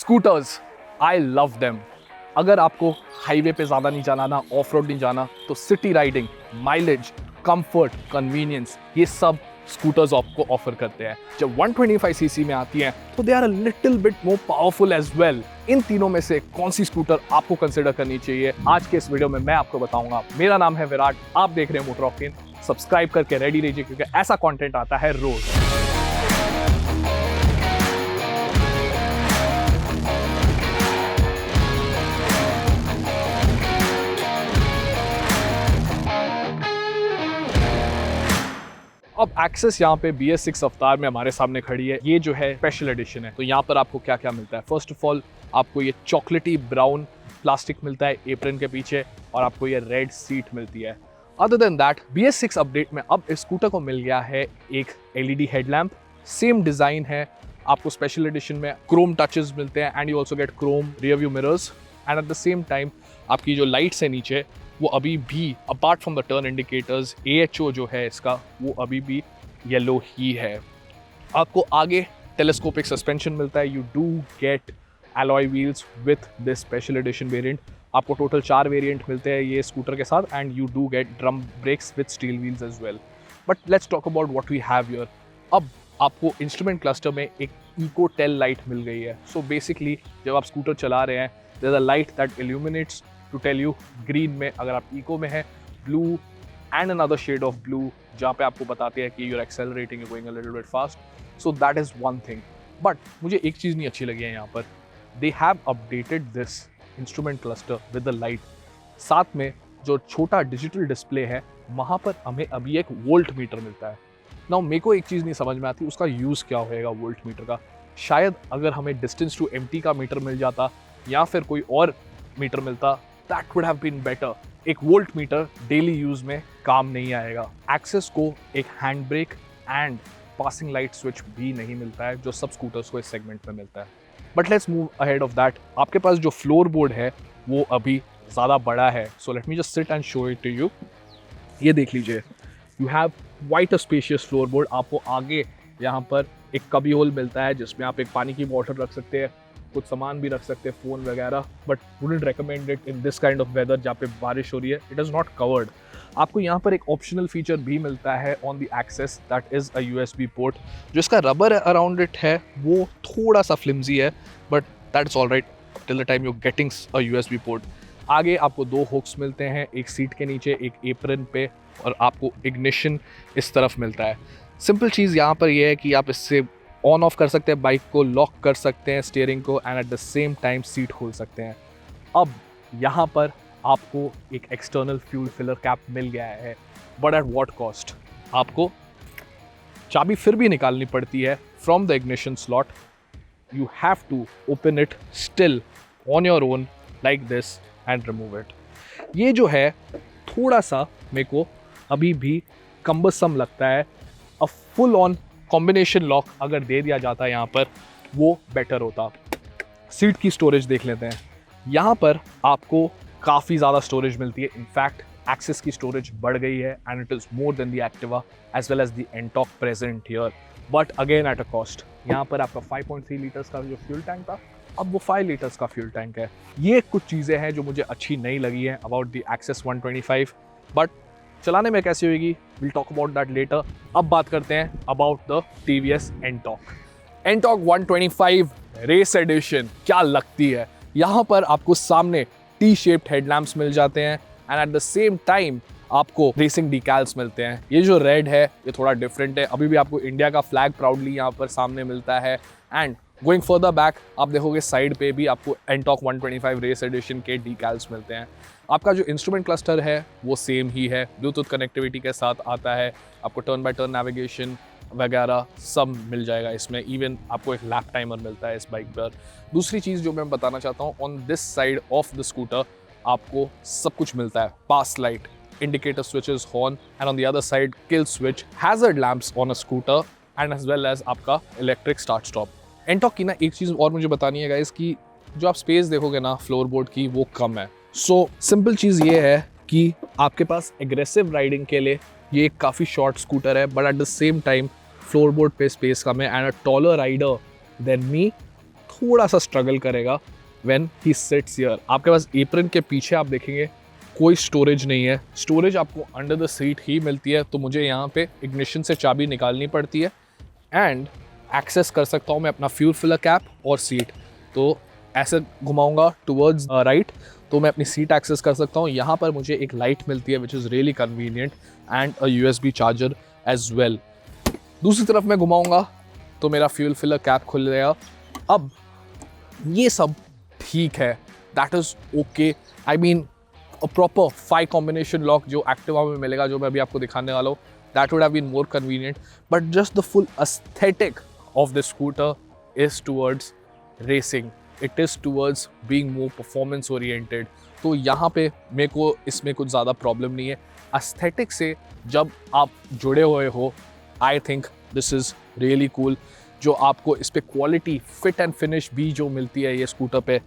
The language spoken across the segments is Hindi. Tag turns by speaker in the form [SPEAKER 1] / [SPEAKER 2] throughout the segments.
[SPEAKER 1] Scooters, I love them. अगर आपको हाईवे पे ज़्यादा नहीं जाना ना, ऑफ रोड नहीं जाना, तो city riding, mileage, comfort, convenience, ये सब स्कूटर्स आपको ऑफर करते हैं। जब 125 सीसी में आती हैं तो they are a little bit more powerful as well. इन तीनों में से कौन सी स्कूटर आपको कंसिडर करनी चाहिए, आज के इस वीडियो में मैं आपको बताऊंगा। मेरा नाम है विराट, आप देख रहे हैं मोटर रॉकिन। सब्सक्राइब करके रेडी रहिए क्योंकि ऐसा कंटेंट आता है रोज। अब एक्सेस यहाँ पे BS6 अवतार में हमारे सामने खड़ी है। ये जो है स्पेशल एडिशन है। तो यहाँ पर आपको क्या क्या मिलता है? फर्स्ट ऑफ ऑल आपको ये चॉकलेटी ब्राउन प्लास्टिक मिलता है एप्रन के पीछे, और आपको ये रेड सीट मिलती है। Other than that BS6 update में अब इस स्कूटर को मिल गया है एक LED हेडलैम्प, सेम डिजाइन है। आपको स्पेशल एडिशन में क्रोम टचेस मिलते हैं and you also get Chrome rear view mirrors, and eight the same time आपकी जो लाइट्स है नीचे वो अभी भी apart from the turn indicators, AHO जो है इसका वो अभी भी येलो ही है। आपको आगे टेलीस्कोपिक सस्पेंशन मिलता है। You do get alloy wheels with this special edition variant. आपको टोटल 4 वेरिएंट मिलते हैं ये स्कूटर के साथ, and you do get drum brakes with steel wheels as well. But let's talk about what we have here. अब आपको इंस्ट्रूमेंट क्लस्टर में एक इको टेल लाइट मिल गई है। सो बेसिकली जब आप स्कूटर चला रहे हैं, there is a light that illuminates to tell you green में अगर आप इको में है, blue and another shade of blue जहाँ पे आपको बताते हैं कि you're accelerating, you going a little bit fast. So that is one thing. बट मुझे एक चीज़ नहीं अच्छी लगी है यहाँ पर, they have updated this instrument cluster with the light. साथ में जो छोटा डिजिटल डिस्प्ले है वहाँ पर हमें अभी एक वोल्ट मीटर मिलता है। नाउ मेरे को एक चीज़ नहीं समझ में आती, उसका यूज़ क्या होएगा वोल्ट मीटर का। शायद अगर हमें डिस्टेंस टू एम्प्टी का मीटर मिल जाता या फिर कोई और मीटर मिलता, that would have been better। एक वोल्ट मीटर डेली यूज में काम नहीं आएगा। एक्सेस को एक hand brake and passing light switch भी नहीं मिलता है जो सब स्कूटर्स को इस सेगमेंट में मिलता है। But let's move ahead of that. आपके पास जो फ्लोर बोर्ड है वो अभी ज़्यादा बड़ा है। So let me just sit and show it to you. ये देख लीजिए, you have quite a spacious floor board. आपको आगे यहाँ पर एक कबी होल मिलता है जिसमें आप एक पानी की बॉटल रख सकते हैं, कुछ सामान भी रख सकते हैं, फ़ोन वगैरह। But wouldn't recommend it in this kind of weather जहाँ पे बारिश हो रही है। It is not covered. आपको यहाँ पर एक ऑप्शनल फीचर भी मिलता है on the Access, that is a USB port. जो इसका रबर अराउंड इट है वो थोड़ा सा फ्लिम्जी है, but that is all right till the time you getting a USB port. आगे आपको 2 हुक्स मिलते हैं, एक सीट के नीचे, एक एप्रन पे, और आपको इग्निशन इस तरफ मिलता है। सिंपल चीज़ यहाँ पर यह है कि आप इससे ऑन ऑफ कर सकते हैं बाइक को, लॉक कर सकते हैं स्टीयरिंग को, and eight the same time sheet खोल सकते हैं। अब यहाँ पर आपको एक एक्सटर्नल फ्यूल फिलर कैप मिल गया है, बट एट व्हाट कॉस्ट? आपको चाबी फिर भी निकालनी पड़ती है from the ignition slot. You have to open it still on your own like this and remove it. ये जो है थोड़ा सा मेरे को अभी भी कम्बसम लगता है। A full on combination lock अगर दे दिया जाता है यहाँ पर वो बेटर होता। सीट की स्टोरेज देख लेते हैं। यहाँ पर आपको काफ़ी ज़्यादा स्टोरेज मिलती है। इनफैक्ट एक्सेस की स्टोरेज बढ़ गई है and it is more than the Activa as well as the Ntorq present here, but again at a cost. यहाँ पर आपका 5.3 लीटर्स का जो फ्यूल टैंक था अब वो 5 लीटर्स का फ्यूल टैंक है। ये कुछ चीज़ें हैं जो मुझे अच्छी नहीं लगी हैं अबाउट द एक्सेस 125, बट चलाने में कैसी होगी will talk about that later. अब बात करते हैं about the TVS Ntorq 125 race edition क्या लगती है। यहाँ पर आपको सामने T-शेप्ड हेडलैम्प्स मिल जाते हैं and eight the same time आपको रेसिंग डिकैल्स मिलते हैं। ये जो रेड है ये थोड़ा डिफरेंट है। अभी भी आपको इंडिया का फ्लैग प्राउडली यहाँ पर सामने मिलता है, एंड गोइंग फर्दर बैक आप देखोगे साइड पे भी आपको एंटॉक 125 रेस एडिशन के डिकैल्स मिलते हैं। आपका जो इंस्ट्रूमेंट क्लस्टर है वो सेम ही है, ब्लूटूथ कनेक्टिविटी के साथ आता है। आपको टर्न बाय टर्न नेविगेशन वगैरह सब मिल जाएगा इसमें। इवन आपको एक लैप टाइमर मिलता है इस बाइक पर। दूसरी चीज़ जो मैं बताना चाहता हूँ, on this side of the scooter आपको सब कुछ मिलता है। Pass light, indicator switches, horn, and on the other side kill switch, hazard lamps on a scooter, and as well as आपका इलेक्ट्रिक स्टार्ट स्टॉप। एंटॉक की ना एक चीज़ और मुझे बतानी है गाइस कि जो आप स्पेस देखोगे ना फ्लोर बोर्ड की वो कम है। सो सिंपल चीज़ ये है कि आपके पास एग्रेसिव राइडिंग के लिए ये एक काफ़ी शॉर्ट स्कूटर है, but at the same time floor board पे स्पेस कम है, and a taller rider than me थोड़ा सा स्ट्रगल करेगा व्हेन ही सिट्स हियर। आपके पास एप्रन के पीछे आप देखेंगे कोई स्टोरेज नहीं है, स्टोरेज आपको अंडर द सीट ही मिलती है। तो मुझे यहाँ पे इग्निशन से चाबी निकालनी पड़ती है एंड एक्सेस कर सकता हूँ मैं अपना फ्यूल फिलर कैप और सीट। तो ऐसे घुमाऊंगा टुवर्ड्स राइट तो मैं अपनी सीट एक्सेस कर सकता हूँ। यहाँ पर मुझे एक लाइट मिलती है which is really convenient and a USB charger as well. दूसरी तरफ मैं घुमाऊंगा तो मेरा फ्यूल फिलर कैप खुल गया। अब ये सब ठीक है, that is okay. I mean a proper 5 combination lock जो एक्टिवा में मिलेगा, जो मैं अभी आपको दिखाने वाला हूँ, that would have been more convenient. But just the full aesthetic of the scooter is towards racing, it is towards being more performance oriented. तो यहाँ पे मेरे को इसमें कुछ ज़्यादा प्रॉब्लम नहीं है। एस्थेटिक से जब आप जुड़े हुए हो, I think this is really cool. जो आपको इस पर क्वालिटी फिट एंड फिनिश भी जो मिलती है ये स्कूटर पे,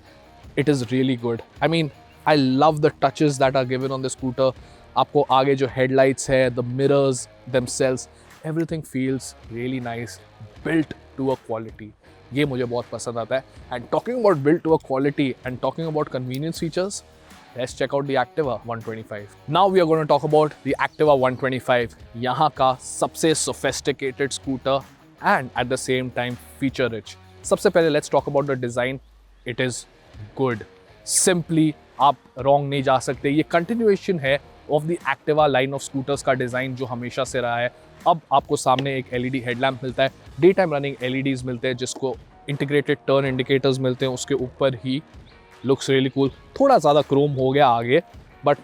[SPEAKER 1] it is really good. I mean I love the touches that are given on the scooter. आपको आगे जो हेडलाइट्स है, the mirrors themselves, everything feels really nice, built to a quality. ये मुझे बहुत पसंद आता है। And talking about built to a quality and talking about convenience features, let's check out the Activa 125. Now we are going to talk about the Activa 125, यहाँ का सबसे sophisticated scooter and at the same time feature rich. सबसे पहले let's talk about the design. It is good. Simply आप wrong नहीं जा सकते। ये continuation है of the Activa line of scooters का डिज़ाइन जो हमेशा से रहा है। अब आपको सामने एक LED हेडलैम्प मिलता है, डे टाइम रनिंग LEDs मिलते हैं जिसको इंटीग्रेटेड टर्न इंडिकेटर्स मिलते हैं उसके ऊपर ही। Looks really cool. थोड़ा ज़्यादा क्रोम हो गया आगे, but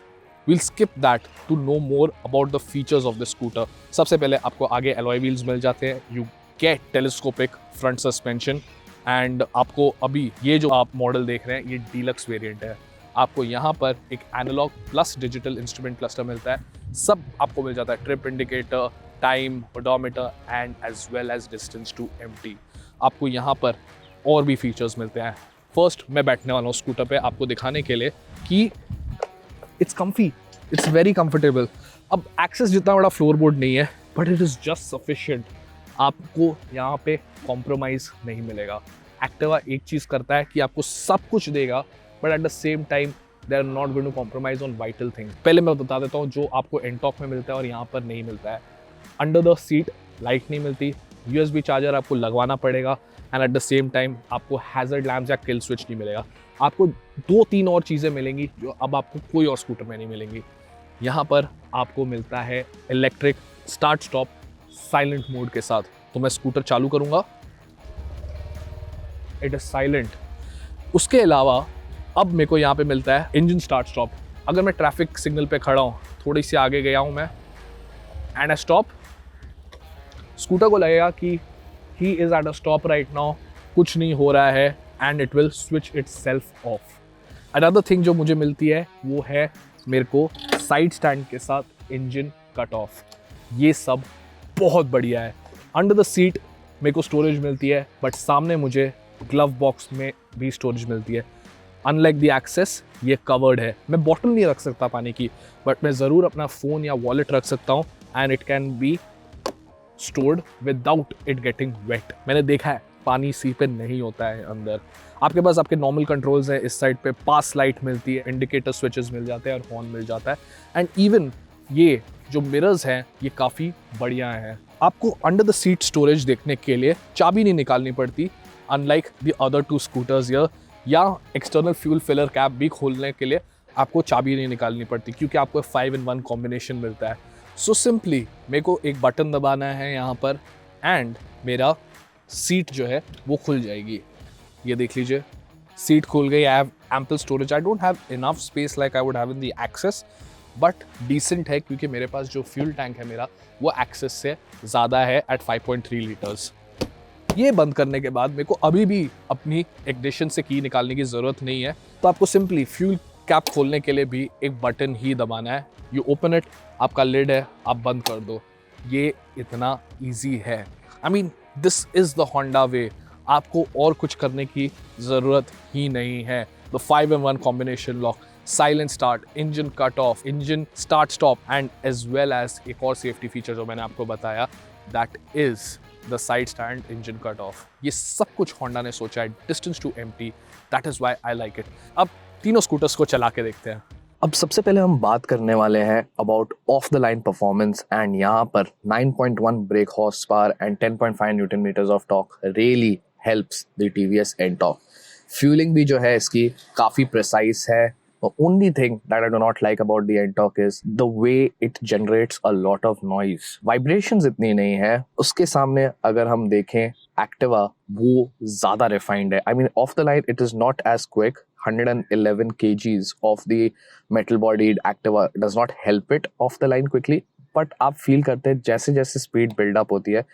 [SPEAKER 1] we'll skip that to know more about the features of the scooter. सबसे पहले आपको आगे एलॉय व्हील्स मिल जाते हैं, you get telescopic front suspension and आपको अभी ये जो आप मॉडल देख रहे हैं ये डीलक्स वेरिएंट है। आपको यहाँ पर एक analogue plus digital instrument cluster मिलता है, सब आपको मिल जाता है, trip indicator, time, odometer and as well as distance to empty. आपको यहाँ पर और भी फीचर्स मिलते हैं। फर्स्ट मैं बैठने वाला हूँ स्कूटर पे आपको दिखाने के लिए कि it's comfy, it's very comfortable. अब एक्सेस जितना बड़ा फ्लोर बोर्ड नहीं है, but it is just sufficient. आपको यहाँ पे कॉम्प्रोमाइज़ नहीं मिलेगा। एक्टिवा एक चीज़ करता है कि आपको सब कुछ देगा, but at the same time they are not going to compromise on vital things. पहले मैं बता देता हूँ जो आपको एंटॉक में मिलता है और यहाँ पर नहीं मिलता है। अंडर द सीट लाइट नहीं मिलती, USB चार्जर आपको लगवाना पड़ेगा and eight the same time आपको हैज़र्ड लैम्प्स या किल स्विच नहीं मिलेगा। आपको 2-3 और चीज़ें मिलेंगी जो अब आपको कोई और स्कूटर में नहीं मिलेंगी। यहाँ पर आपको मिलता है electric start stop silent mode के साथ। तो मैं स्कूटर चालू करूँगा, इट इज़ साइलेंट। उसके अलावा अब मेरे को यहाँ पे मिलता है इंजन स्टार्ट स्टॉप। अगर मैं ट्रैफिक सिग्नल पे खड़ा हूँ, थोड़ी सी आगे गया हूँ मैं एंड आई स्टॉप, स्कूटर को लगेगा कि he is at a stop right now, कुछ नहीं हो रहा है and it will switch itself of. Another thing जो मुझे मिलती है वो है मेरे को साइड स्टैंड के साथ इंजन कट ऑफ। ये सब बहुत बढ़िया है। अंडर द सीट मेरे को स्टोरेज मिलती है, बट सामने मुझे ग्लव बॉक्स में भी स्टोरेज मिलती है। अनलाइक द एक्सेस ये कवर्ड है। मैं बॉटल नहीं रख सकता पानी की, बट मैं ज़रूर अपना फ़ोन या वॉलेट रख सकता हूँ and it can be stored without it getting wait. मैंने देखा है पानी सी पे नहीं होता है अंदर। आपके पास आपके नॉर्मल कंट्रोल्स हैं, इस साइड पे पास लाइट मिलती है, इंडिकेटर स्विचेस मिल जाते हैं और हॉर्न मिल जाता है एंड इवन ये जो मिरर्स हैं ये काफ़ी बढ़िया हैं। आपको अंडर द सीट स्टोरेज देखने के लिए चाबी नहीं निकालनी पड़ती, unlike the other 2 scooters here, या एक्सटर्नल फ्यूल फिलर कैप भी खोलने के लिए आपको चाबी नहीं निकालनी पड़ती क्योंकि आपको 5-in-1 कॉम्बिनेशन मिलता है। सो सिंपली मेरे को एक बटन दबाना है यहाँ पर एंड मेरा सीट जो है वो खुल जाएगी। ये देख लीजिए, सीट खुल गई। I have ample storage. I don't have enough space like I would have in the Access, but decent है क्योंकि मेरे पास जो फ्यूल टैंक है मेरा वो एक्सेस से ज़्यादा है एट 5.3 लीटर्स। ये बंद करने के बाद मेरे को अभी भी अपनी इग्निशन से की निकालने की ज़रूरत नहीं है, तो आपको सिंपली फ्यूल कैप खोलने के लिए भी एक बटन ही दबाना है। यू ओपन इट, आपका लिड है, आप बंद कर दो। ये इतना ईजी है। I mean this is the Honda way. आपको और कुछ करने की ज़रूरत ही नहीं है। The 5-in-1 combination lock, silent start, engine cut off, engine start stop and as well as एक और सेफ्टी फीचर जो मैंने आपको बताया, that is the side stand, engine cut off, ये सब कुछ होंडा ने सोचा है, distance to empty, that is why I like it. अब तीनों स्कूटर्स को चला के देखते हैं।
[SPEAKER 2] अब सबसे पहले हम बात करने वाले हैं about off the line performance, and यहाँ पर 9.1 brake horse power and 10.5 newton metres of torque really helps the TVS Ntorq. Fuelling भी जो है इसकी काफ़ी प्रिसाइज है। The only thing that I do not like about the Ntorq is the way it generates a lot of noise. Vibrations इतनी नहीं है उसके सामने। अगर हम देखें Activa, वो ज़्यादा refined है। I mean off the line it is not as quick. 111 kgs of the metal bodied Activa does not help it off the line quickly, but आप feel करते हैं जैसे जैसे speed build up होती है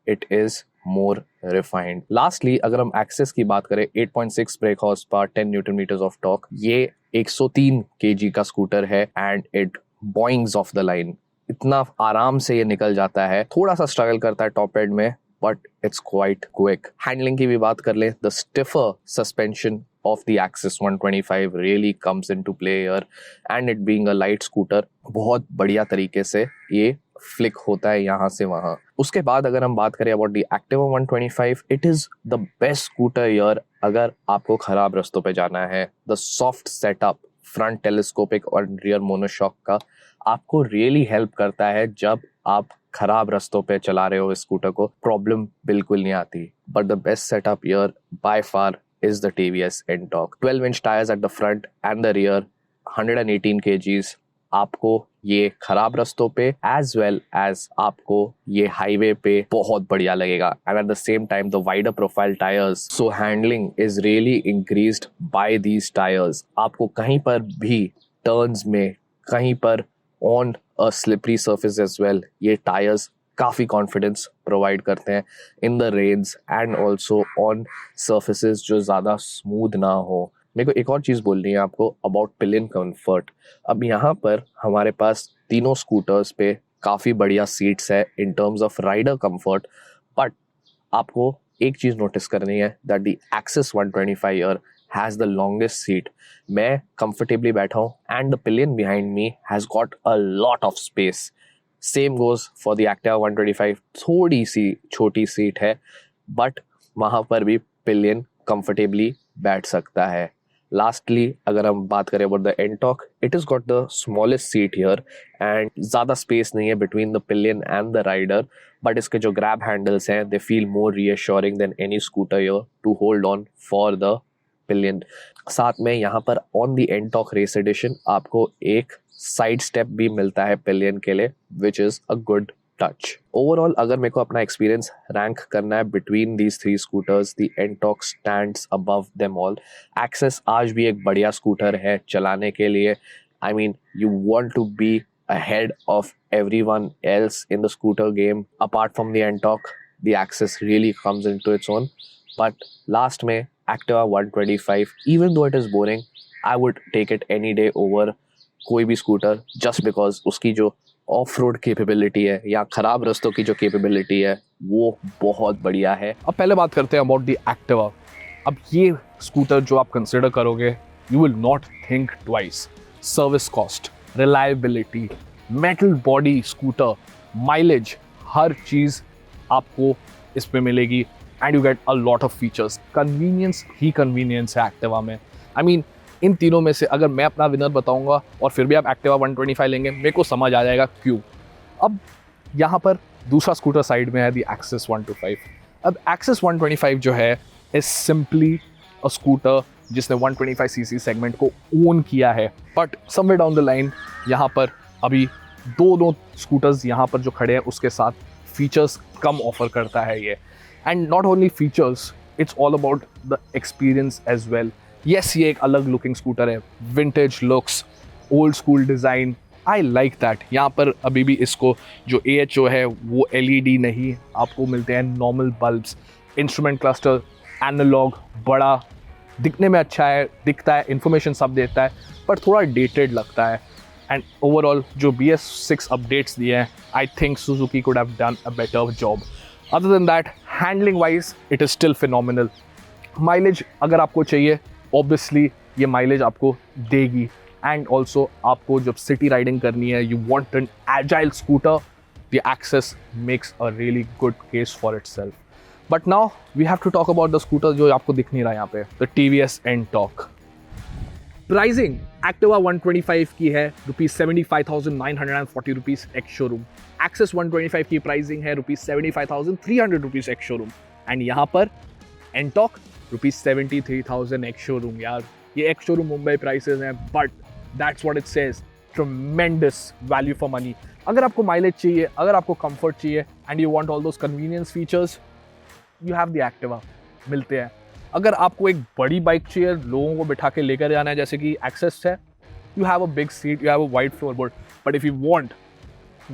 [SPEAKER 2] it is more refined. Lastly, अगर हम एक्सेस की बात करें, 8.6 brake horse power, 10 newton metres of torque, ये 103 kg का स्कूटर है and it boings off the line. इतना आराम से ये निकल जाता है। थोड़ा सा स्ट्रगल करता है टॉप एंड में, but it's quite quick. Handling की भी बात कर लें, the stiffer suspension of the Axis 125 really comes into play here, and it being a light scooter बहुत बढ़िया तरीके से ये फ्लिक होता है यहाँ से वहाँ। उसके बाद अगर हम बात करें about the Activa 125, it is the best scooter here अगर आपको खराब रास्तों पे जाना है। The soft setup, front telescopic और rear monoshock का आपको really help करता है जब आप खराब रास्तों पे चला रहे हो इस स्कूटर को, प्रॉब्लम बिल्कुल नहीं आती। But the best setup here by far is the TVS Ntorq. 12-inch tires at the front and the rear, 118 kgs। आपको ये खराब रास्तों पे as well as आपको ये हाईवे पे बहुत बढ़िया लगेगा। And at the same time the wider profile tires, so handling is really increased by these tires। आपको कहीं पर भी turns में, कहीं पर on a slippery surface as well, ये tires काफ़ी कॉन्फिडेंस प्रोवाइड करते हैं in the rains and also on surfaces जो ज़्यादा स्मूथ ना हो। मेरे को एक और चीज़ बोलनी है आपको अबाउट पिलियन कंफर्ट। अब यहाँ पर हमारे पास तीनों स्कूटर्स पे काफ़ी बढ़िया सीट्स है in terms of rider comfort, but आपको एक चीज़ नोटिस करनी है that the Access 125 here has the longest seat. मैं कंफर्टेबली बैठा हूँ and the pillion behind me has got a lot of space. Same goes for the Activa 125, थोड़ी सी छोटी सीट है बट वहाँ पर भी पिलियन कंफर्टेबली बैठ सकता है। लास्टली अगर हम बात करें about the Ntorq, it is got the smallest seat here and ज़्यादा स्पेस नहीं है between the pillion and the rider, but इसके जो ग्रैब हैंडल्स हैं they feel more reassuring than any scooter here to hold on for the pillion. साथ में यहाँ पर on the Ntorq race edition आपको एक साइड स्टेप भी मिलता है पिलियन के लिए, which is a good touch. Overall अगर मेरे को अपना एक्सपीरियंस रैंक करना है between these three scooters, the Ntorq stands above them all. Access आज भी एक बढ़िया स्कूटर है चलाने के लिए। I mean you want to be ahead of everyone else in the scooter game. Apart from the Ntorq, the Axis really comes into its own. But last में Activa 125, even though it is boring, I would take it any day over कोई भी स्कूटर, जस्ट बिकॉज उसकी जो ऑफ रोड कैपेबिलिटी है या खराब रास्तों की जो कैपेबिलिटी है वो बहुत बढ़िया है।
[SPEAKER 1] अब पहले बात करते हैं अबाउट द एक्टिवा। अब ये स्कूटर जो आप कंसिडर करोगे, you will not think twice. Service cost, reliability, metal body scooter, mileage, हर चीज़ आपको इस पे मिलेगी and you get a lot of features. Convenience ही कन्वीनियंस है एक्टिवा में। आई मीन इन तीनों में से अगर मैं अपना विनर बताऊंगा और फिर भी आप एक्टिवा 125 लेंगे, मेरे को समझ आ जाएगा क्यों। अब यहाँ पर दूसरा स्कूटर साइड में है दी एक्सिस 125। अब एक्सिस 125 जो है इज सिंपली अ स्कूटर जिसने 125 सीसी सेगमेंट को ओन किया है, but somewhere down the line यहाँ पर अभी दो स्कूटर्स यहाँ पर जो खड़े हैं उसके साथ फीचर्स कम ऑफर करता है ये। And not only features, it's all about the experience as well. Yes, ये एक अलग लुकिंग स्कूटर है, vintage looks, old school design, I like that. यहाँ पर अभी भी इसको जो AHO है वो LED नहीं, आपको मिलते हैं normal bulbs. Instrument cluster analogue, बड़ा, दिखने में अच्छा है, दिखता है, इन्फॉर्मेशन सब देता है, पर थोड़ा डेटेड लगता है। एंड ओवरऑल जो BS6 अपडेट्स दिए हैं, I think Suzuki could have done a better job. Other than that, handling wise it is still phenomenal. Mileage अगर आपको चाहिए, ऑब्वियसली ये माइलेज आपको देगी। एंड ऑल्सो आपको जब सिटी राइडिंग करनी है, you want an agile scooter, the Access makes a really good case for itself. But now we have to talk about the scooter जो आपको दिख नहीं रहा यहाँ पे, the TVS N-Torq. Pricing Activa 125 की है ₹75,940 एक्स शोरूम. Access 125 की प्राइसिंग है ₹75,300 एक्स शोरूम. एंड यहाँ पर N-Torq ₹73,000 एक्स शोरूम. यार ये एक्स शोरूम मुंबई प्राइसेस हैं, but that's what it says, ट्रेमेंडस value for money. अगर आपको माइलेज चाहिए, अगर आपको कंफर्ट चाहिए and you want all those convenience features, you have the Activa, मिलते हैं. अगर आपको एक बड़ी बाइक चाहिए, लोगों को बिठा के लेकर जाना है जैसे कि एक्सेस है, you have a big seat, you have a wide floorboard. But if you want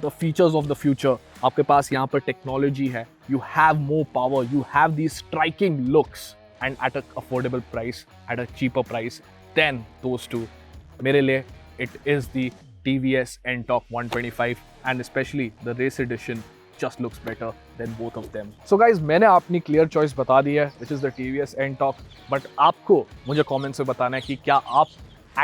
[SPEAKER 1] the features of the future, आपके पास यहाँ पर टेक्नोलॉजी है, you have more power, you have these striking looks and at a affordable price, at a cheaper price than those two. मेरे लिए it is the TVS N-Torq 125 and especially the race edition just looks better than both of them. So guys, मैंने अपनी clear choice बता दी है, which is the TVS N-Torq. But आपको मुझे comments में बताना है कि क्या आप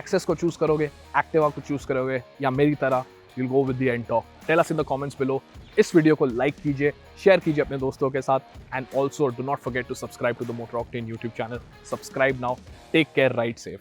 [SPEAKER 1] Access को choose करोगे, Activa को choose करोगे, या मेरी तरह you'll go with the N-Torq. Tell us in the comments below. इस वीडियो को like कीजिए, share कीजिए अपने दोस्तों के साथ, and also do not forget to subscribe to the Motor Octane YouTube channel. Subscribe now. Take care, ride safe.